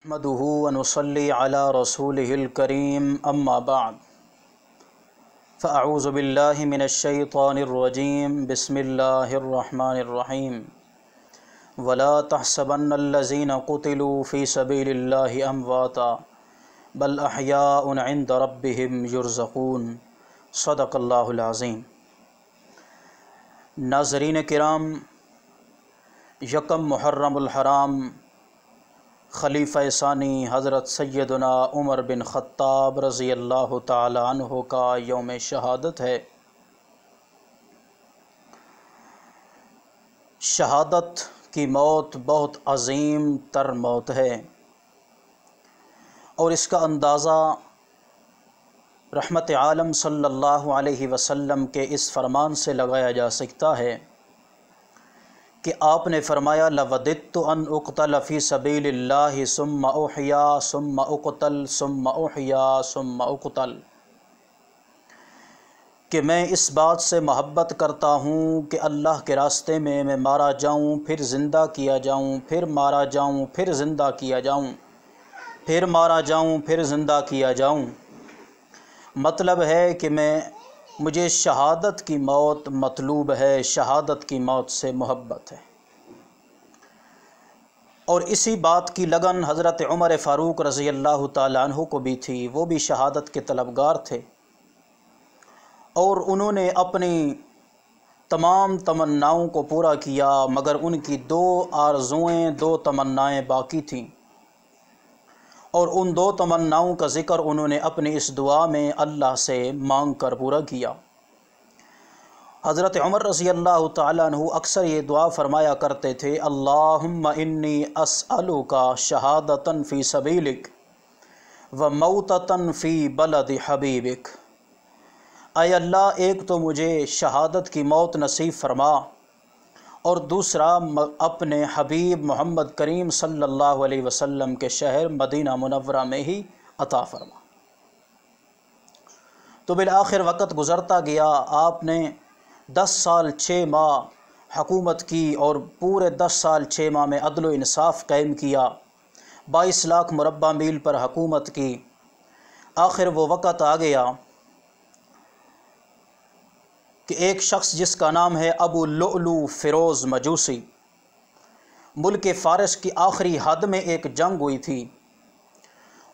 نحمده ونصلي على رسوله الكريم أما بعد فأعوذ بالله من الشيطان الرجيم بسم الله الرحمن الرحيم ولا تحسبن الذين قتلوا في سبيل الله أمواتا بل أحياء عند ربهم يرزقون صدق اللہ العظیم۔ ناظرین کرام، یکم محرم الحرام خلیفہ ثانی حضرت سیدنا عمر بن خطاب رضی اللہ تعالی عنہ کا یوم شہادت ہے۔ شہادت کی موت بہت عظیم تر موت ہے، اور اس کا اندازہ رحمت عالم صلی اللہ علیہ وسلم کے اس فرمان سے لگایا جا سکتا ہے کہ آپ نے فرمایا لَوَدِدتُ أَنْ أُقْتَلَ فِي سَبِيلِ اللَّهِ ثُمَّ أُحْيَا ثُمَّ أُقْتَلْ ثُمَّ أُحْيَا ثُمَّ أُقْتَلْ، کہ میں اس بات سے محبت کرتا ہوں کہ اللہ کے راستے میں مارا جاؤں، پھر زندہ کیا جاؤں، پھر مارا جاؤں، پھر زندہ کیا جاؤں، پھر مارا جاؤں، پھر زندہ کیا جاؤں۔ مطلب ہے کہ مجھے شہادت کی موت مطلوب ہے، شہادت کی موت سے محبت ہے۔ اور اسی بات کی لگن حضرت عمر فاروق رضی اللہ تعالیٰ عنہ کو بھی تھی، وہ بھی شہادت کے طلبگار تھے، اور انہوں نے اپنی تمام تمناؤں کو پورا کیا، مگر ان کی دو آرزوئیں، دو تمنائیں باقی تھیں، اور ان دو تمناؤں کا ذکر انہوں نے اپنی اس دعا میں اللہ سے مانگ کر پورا کیا۔ حضرت عمر رضی اللہ تعالیٰ عنہ اکثر یہ دعا فرمایا کرتے تھے، اللہم انی اسألک شہادتاً فی سبیلک وموتتاً فی بلد حبیبک۔ اے اللہ، ایک تو مجھے شہادت کی موت نصیب فرما، اور دوسرا اپنے حبیب محمد کریم صلی اللہ علیہ وسلم کے شہر مدینہ منورہ میں ہی عطا فرما۔ تو بالآخر وقت گزرتا گیا، آپ نے 10 سال 6 ماہ حکومت کی، اور پورے 10 سال 6 ماہ میں عدل و انصاف قائم کیا، 22 لاکھ مربع میل پر حکومت کی۔ آخر وہ وقت آ گیا کہ ایک شخص جس کا نام ہے ابو لؤلؤ فیروز مجوسی، ملک فارس کی آخری حد میں ایک جنگ ہوئی تھی،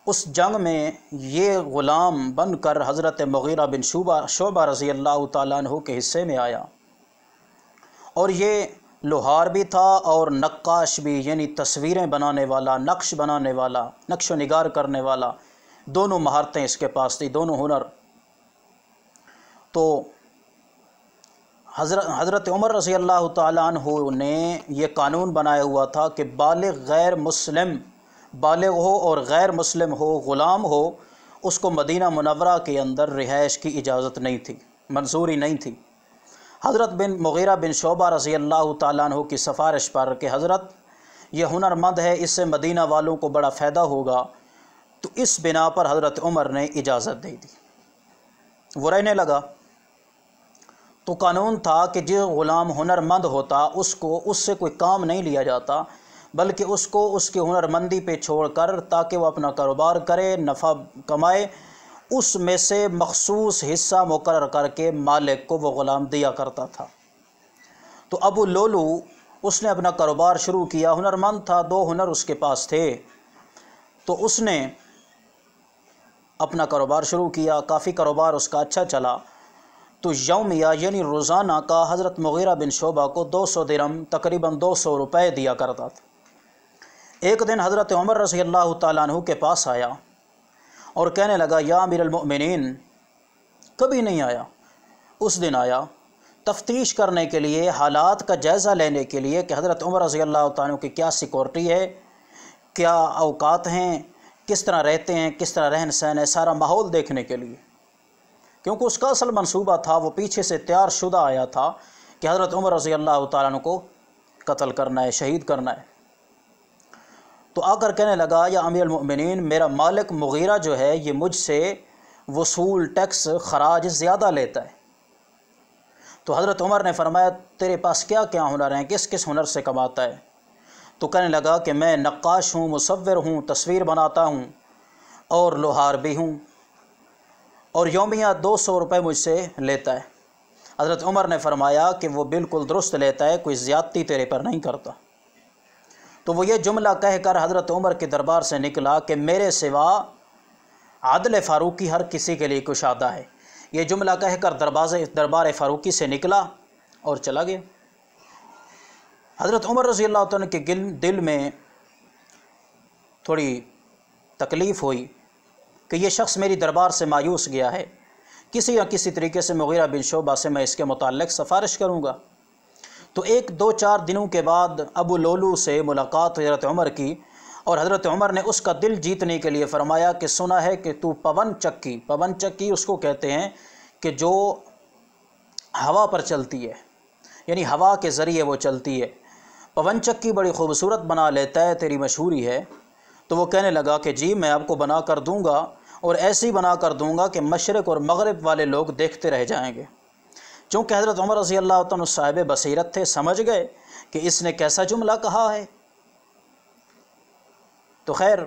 اس جنگ میں یہ غلام بن کر حضرت مغیرہ بن شعبہ رضی اللہ تعالیٰ عنہ کے حصے میں آیا، اور یہ لوہار بھی تھا اور نقاش بھی، یعنی تصویریں بنانے والا، نقش بنانے والا، نقش و نگار کرنے والا، دونوں مہارتیں اس کے پاس تھی، دونوں ہنر۔ تو حضرت عمر رضی اللہ تعالیٰ عنہ نے یہ قانون بنایا ہوا تھا کہ بالغ غیر مسلم، بالغ ہو اور غیر مسلم ہو، غلام ہو، اس کو مدینہ منورہ کے اندر رہائش کی اجازت نہیں تھی، منظوری نہیں تھی۔ حضرت مغیرہ بن شعبہ رضی اللہ تعالیٰ عنہ کی سفارش پر کہ حضرت یہ ہنر مند ہے، اس سے مدینہ والوں کو بڑا فائدہ ہوگا، تو اس بنا پر حضرت عمر نے اجازت دے دی، وہ رہنے لگا۔ تو قانون تھا کہ جو غلام ہنر مند ہوتا اس سے کوئی کام نہیں لیا جاتا، بلکہ اس کو اس کی ہنر مندی پہ چھوڑ کر تاکہ وہ اپنا کاروبار کرے، نفع کمائے، اس میں سے مخصوص حصہ مقرر کر کے مالک کو وہ غلام دیا کرتا تھا۔ تو ابو لؤلؤ اس نے اپنا کاروبار شروع کیا، ہنر مند تھا، 2 ہنر اس کے پاس تھے، تو اس نے اپنا کاروبار شروع کیا، کافی کاروبار اس کا اچھا چلا۔ تو یومیہ یعنی روزانہ کا حضرت مغیرہ بن شعبہ کو 200 درہم، تقریباً 200 روپے دیا کرتا تھا۔ ایک دن حضرت عمر رضی اللہ تعالیٰ عنہ کے پاس آیا اور کہنے لگا، یا امیر المؤمنین، کبھی نہیں آیا، اس دن آیا تفتیش کرنے کے لیے، حالات کا جائزہ لینے کے لیے کہ حضرت عمر رضی اللہ تعالیٰ عنہ کی کیا سیکورٹی ہے، کیا اوقات ہیں، کس طرح رہتے ہیں، کس طرح رہن سہن ہے، سارا ماحول دیکھنے کے لیے، کیونکہ اس کا اصل منصوبہ تھا، وہ پیچھے سے تیار شدہ آیا تھا کہ حضرت عمر رضی اللہ تعالیٰ عنہ کو قتل کرنا ہے، شہید کرنا ہے۔ تو آ کر کہنے لگا، یا امیر المؤمنین، میرا مالک مغیرہ جو ہے یہ مجھ سے وصول ٹیکس خراج زیادہ لیتا ہے۔ تو حضرت عمر نے فرمایا، تیرے پاس کیا کیا ہنر ہیں، کس کس ہنر سے کماتا ہے؟ تو کہنے لگا کہ میں نقاش ہوں، مصور ہوں، تصویر بناتا ہوں اور لوہار بھی ہوں، اور یومیہ 200 روپے مجھ سے لیتا ہے۔ حضرت عمر نے فرمایا کہ وہ بالکل درست لیتا ہے، کوئی زیادتی تیرے پر نہیں کرتا۔ تو وہ یہ جملہ کہہ کر حضرت عمر کے دربار سے نکلا کہ میرے سوا عدل فاروقی ہر کسی کے لیے کشادہ ہے۔ یہ جملہ کہہ کر دربار فاروقی سے نکلا اور چلا گیا۔ حضرت عمر رضی اللہ عنہ کے دل میں تھوڑی تکلیف ہوئی کہ یہ شخص میری دربار سے مایوس گیا ہے، کسی یا کسی طریقے سے مغیرہ بن شعبہ سے میں اس کے متعلق سفارش کروں گا۔ تو 1-2-4 دنوں کے بعد ابو لولو سے ملاقات حضرت عمر کی، اور حضرت عمر نے اس کا دل جیتنے کے لیے فرمایا کہ سنا ہے کہ تو پون چکی اس کو کہتے ہیں کہ جو ہوا پر چلتی ہے، یعنی ہوا کے ذریعے وہ چلتی ہے، پون چکی بڑی خوبصورت بنا لیتا ہے، تیری مشہوری ہے۔ تو وہ کہنے لگا کہ جی میں آپ کو بنا کر دوں گا، اور ایسی بنا کر دوں گا کہ مشرق اور مغرب والے لوگ دیکھتے رہ جائیں گے۔ چونکہ حضرت عمر رضی اللہ عنہ صاحب بصیرت تھے، سمجھ گئے کہ اس نے کیسا جملہ کہا ہے۔ تو خیر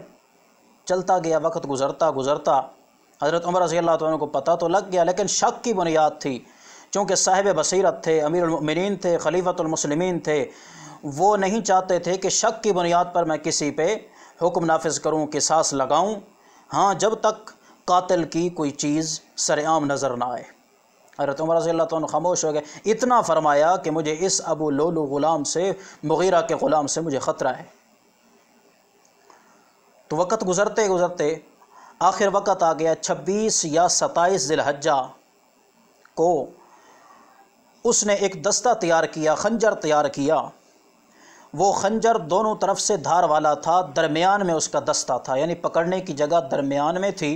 چلتا گیا، وقت گزرتا حضرت عمر رضی اللہ عنہ کو پتہ تو لگ گیا، لیکن شک کی بنیاد تھی، چونکہ صاحب بصیرت تھے، امیر المؤمنین تھے، خلیفۃ المسلمین تھے، وہ نہیں چاہتے تھے کہ شک کی بنیاد پر میں کسی پہ حکم نافذ کروں، قصاص لگاؤں، ہاں جب تک قاتل کی کوئی چیز سرعام نظر نہ آئے۔ حضرت عمر رضی اللہ عنہ خاموش ہو گئے، اتنا فرمایا کہ مجھے اس ابو لولو غلام سے، مغیرہ کے غلام سے مجھے خطرہ ہے۔ تو وقت گزرتے آخر وقت آ گیا 26 یا 27 ذی الحجہ کو اس نے ایک دستہ تیار کیا، خنجر تیار کیا۔ وہ خنجر دونوں طرف سے دھار والا تھا، درمیان میں اس کا دستہ تھا، یعنی پکڑنے کی جگہ درمیان میں تھی،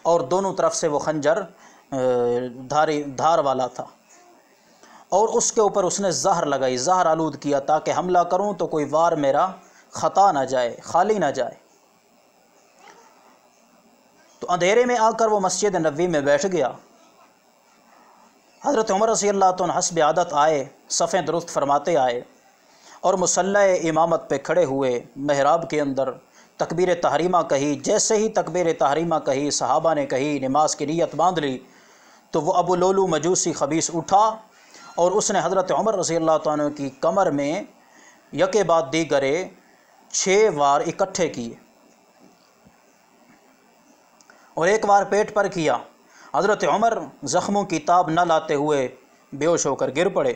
اور دونوں طرف سے وہ خنجر دھار والا تھا، اور اس کے اوپر اس نے زہر لگائی، زہر آلود کیا تاکہ حملہ کروں تو کوئی وار میرا خطا نہ جائے، خالی نہ جائے۔ تو اندھیرے میں آ کر وہ مسجد نبوی میں بیٹھ گیا۔ حضرت عمر رضی اللہ عنہ حسب عادت آئے، صفیں درست فرماتے آئے، اور مصلی امامت پہ کھڑے ہوئے، محراب کے اندر تکبیر تحریمہ کہی۔ جیسے ہی تکبیر تحریمہ کہی، صحابہ نے کہی، نماز کی نیت باندھ لی، تو وہ ابو لولو مجوسی خبیث اٹھا، اور اس نے حضرت عمر رضی اللہ عنہ کی کمر میں یکے بعد دیگرے 6 وار اکٹھے کیے، اور ایک بار پیٹ پر کیا۔ حضرت عمر زخموں کی تاب نہ لاتے ہوئے بے ہوش ہو کر گر پڑے۔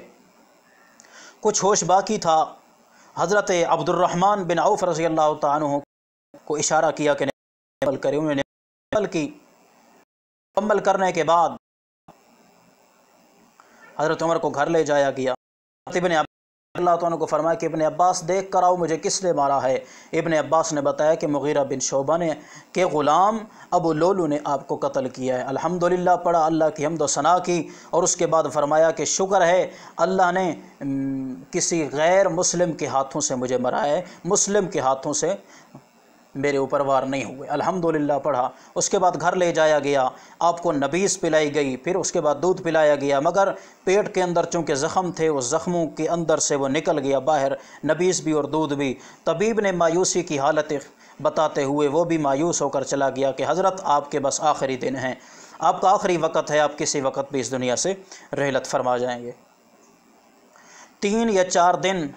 کچھ ہوش باقی تھا، حضرت عبد الرحمن بن عوف رضی اللہ تعالیٰ عنہ کو اشارہ کیا کہ عمل کرے، انہوں نے عمل کی۔ عمل کرنے کے بعد حضرت عمر کو گھر لے جایا گیا۔ ابن اللہ عنہ کو فرمایا کہ ابن عباس دیکھ کر آؤ مجھے کس نے مارا ہے۔ ابن عباس نے بتایا کہ مغیرہ بن شعبہ نے کہ غلام ابو لولو نے آپ کو قتل کیا ہے۔ الحمدللہ پڑھا، اللہ کی حمد و ثنا کی، اور اس کے بعد فرمایا کہ شکر ہے اللہ نے کسی غیر مسلم کے ہاتھوں سے مجھے مرا ہے، مسلم کے ہاتھوں سے میرے اوپر وار نہیں ہوئے، الحمدللہ پڑھا۔ اس کے بعد گھر لے جایا گیا، آپ کو نبیذ پلائی گئی، پھر اس کے بعد دودھ پلایا گیا، مگر پیٹ کے اندر چونکہ زخم تھے، اس زخموں کے اندر سے وہ نکل گیا باہر، نبیذ بھی اور دودھ بھی۔ طبیب نے مایوسی کی حالت بتاتے ہوئے وہ بھی مایوس ہو کر چلا گیا کہ حضرت آپ کے بس آخری دن ہیں، آپ کا آخری وقت ہے، آپ کسی وقت بھی اس دنیا سے رحلت فرما جائیں گے۔ 3 یا 4 دن،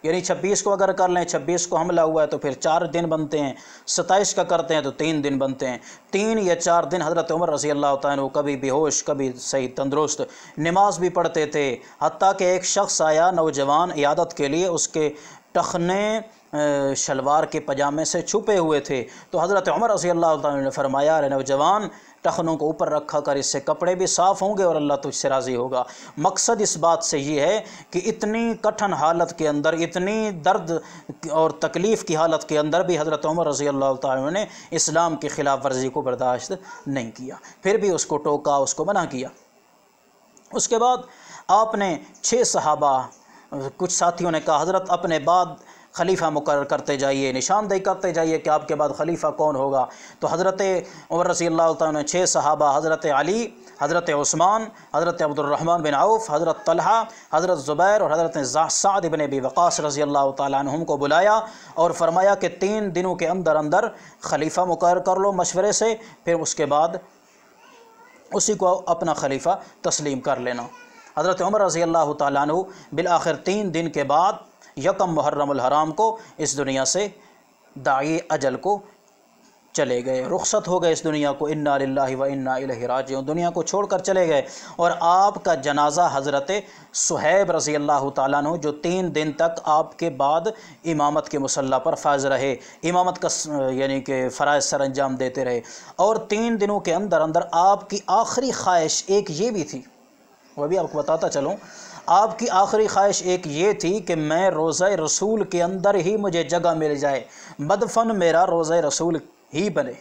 یعنی 26 کو اگر کر لیں، 26 کو حملہ ہوا ہے تو پھر 4 دن بنتے ہیں، 27 کا کرتے ہیں تو 3 دن بنتے ہیں۔ 3 یا 4 دن حضرت عمر رضی اللہ تعالیٰ عنہ کبھی بے ہوش، کبھی صحیح تندرست، نماز بھی پڑھتے تھے، حتیٰ کہ ایک شخص آیا نوجوان عیادت کے لیے، اس کے ٹخنے شلوار کے پجامے سے چھپے ہوئے تھے، تو حضرت عمر رضی اللہ تعالیٰ عنہ نے فرمایا ارے نوجوان، ٹخنوں کو اوپر رکھا کر، اس سے کپڑے بھی صاف ہوں گے اور اللہ تجھ سے راضی ہوگا۔ مقصد اس بات سے یہ ہے کہ اتنی کٹھن حالت کے اندر، اتنی درد اور تکلیف کی حالت کے اندر بھی حضرت عمر رضی اللہ تعالیٰ عنہ نے اسلام کی خلاف ورزی کو برداشت نہیں کیا، پھر بھی اس کو ٹوکا، اس کو منع کیا۔ اس کے بعد آپ نے 6 صحابہ، کچھ ساتھیوں نے کہا حضرت اپنے بعد خلیفہ مقرر کرتے جائیے، نشاندہی کرتے جائیے کہ آپ کے بعد خلیفہ کون ہوگا۔ تو حضرت عمر رضی اللہ تعالیٰ نے 6 صحابہ حضرت علی، حضرت عثمان، حضرت عبد الرحمن بن عوف، حضرت طلحہ، حضرت زبیر اور حضرت سعد بن ابی وقاص رضی اللہ تعالیٰ عنہم کو بلایا اور فرمایا کہ 3 دنوں کے اندر اندر خلیفہ مقرر کر لو مشورے سے، پھر اس کے بعد اسی کو اپنا خلیفہ تسلیم کر لینا۔ حضرت عمر رضی اللہ تعالیٰ عنہ بالآخر 3 دن کے بعد یکم محرم الحرام کو اس دنیا سے داعی اجل کو چلے گئے، رخصت ہو گئے اس دنیا کو، انا للہ و انا الیہ راجعون، دنیا کو چھوڑ کر چلے گئے۔ اور آپ کا جنازہ حضرت صہیب رضی اللہ تعالیٰ عنہ جو 3 دن تک آپ کے بعد امامت کے مصلی پر فائز رہے، امامت کا یعنی کہ فرائض سر انجام دیتے رہے، اور 3 دنوں کے اندر اندر آپ کی آخری خواہش ایک یہ بھی تھی، وہ بھی آپ کو بتاتا چلوں، آپ کی آخری خواہش ایک یہ تھی کہ میں روضہ رسول کے اندر ہی مجھے جگہ مل جائے، مدفن میرا روضہ رسول ہی بنے۔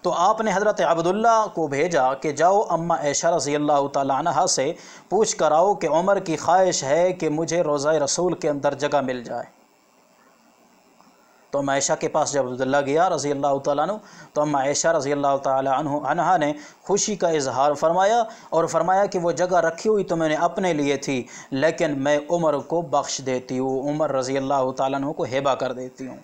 تو آپ نے حضرت عبداللہ کو بھیجا کہ جاؤ اماں عائشہ رضی اللہ تعالیٰ عنہا سے پوچھ کر آؤ کہ عمر کی خواہش ہے کہ مجھے روضہ رسول کے اندر جگہ مل جائے۔ تو اماں عائشہ کے پاس جب عبداللہ گیا رضی اللہ تعالیٰ عنہ تو اماں عائشہ رضی اللہ تعالیٰ عنہا نے خوشی کا اظہار فرمایا اور فرمایا کہ وہ جگہ رکھی ہوئی تو میں نے اپنے لیے تھی، لیکن میں عمر کو بخش دیتی ہوں، عمر رضی اللہ تعالیٰ عنہ کو ہبہ کر دیتی ہوں۔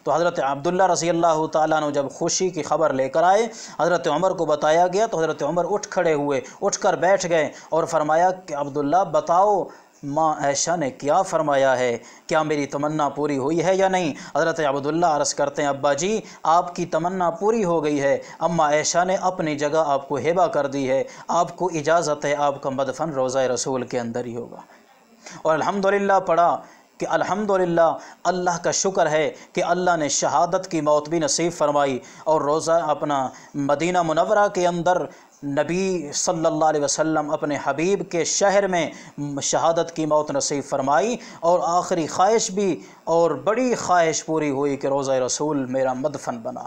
تو حضرت عبداللہ رضی اللہ تعالیٰ عنہ جب خوشی کی خبر لے کر آئے، حضرت عمر کو بتایا گیا تو حضرت عمر اٹھ کھڑے ہوئے، اٹھ کر بیٹھ گئے اور فرمایا کہ عبداللہ بتاؤ ماں عائشہ نے کیا فرمایا ہے، کیا میری تمنا پوری ہوئی ہے یا نہیں؟ حضرت عبداللہ عرض کرتے ہیں ابا جی آپ کی تمنا پوری ہو گئی ہے، اماں عائشہ نے اپنی جگہ آپ کو ہبہ کر دی ہے، آپ کو اجازت ہے، آپ کا مدفن روضہ رسول کے اندر ہی ہوگا۔ اور الحمدللہ پڑھا کہ الحمدللہ اللہ کا شکر ہے کہ اللہ نے شہادت کی موت بھی نصیب فرمائی اور روضہ اپنا مدینہ منورہ کے اندر نبی صلی اللہ علیہ وسلم اپنے حبیب کے شہر میں شہادت کی موت نصیب فرمائی، اور آخری خواہش بھی اور بڑی خواہش پوری ہوئی کہ روضہ رسول میرا مدفن بنا۔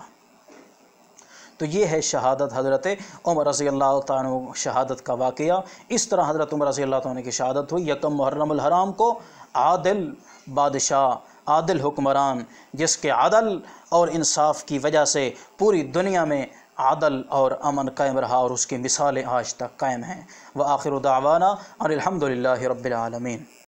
تو یہ ہے شہادت حضرت عمر رضی اللہ تعالیٰ عنہ شہادت کا واقعہ۔ اس طرح حضرت عمر رضی اللہ تعالیٰ عنہ کی شہادت ہوئی یکم محرم الحرام کو، عادل بادشاہ، عادل حکمران جس کے عدل اور انصاف کی وجہ سے پوری دنیا میں عدل اور امن قائم رہا، اور اس کی مثالیں آج تک قائم ہیں۔ وآخر دعوانا ان الحمد للہ رب العالمین۔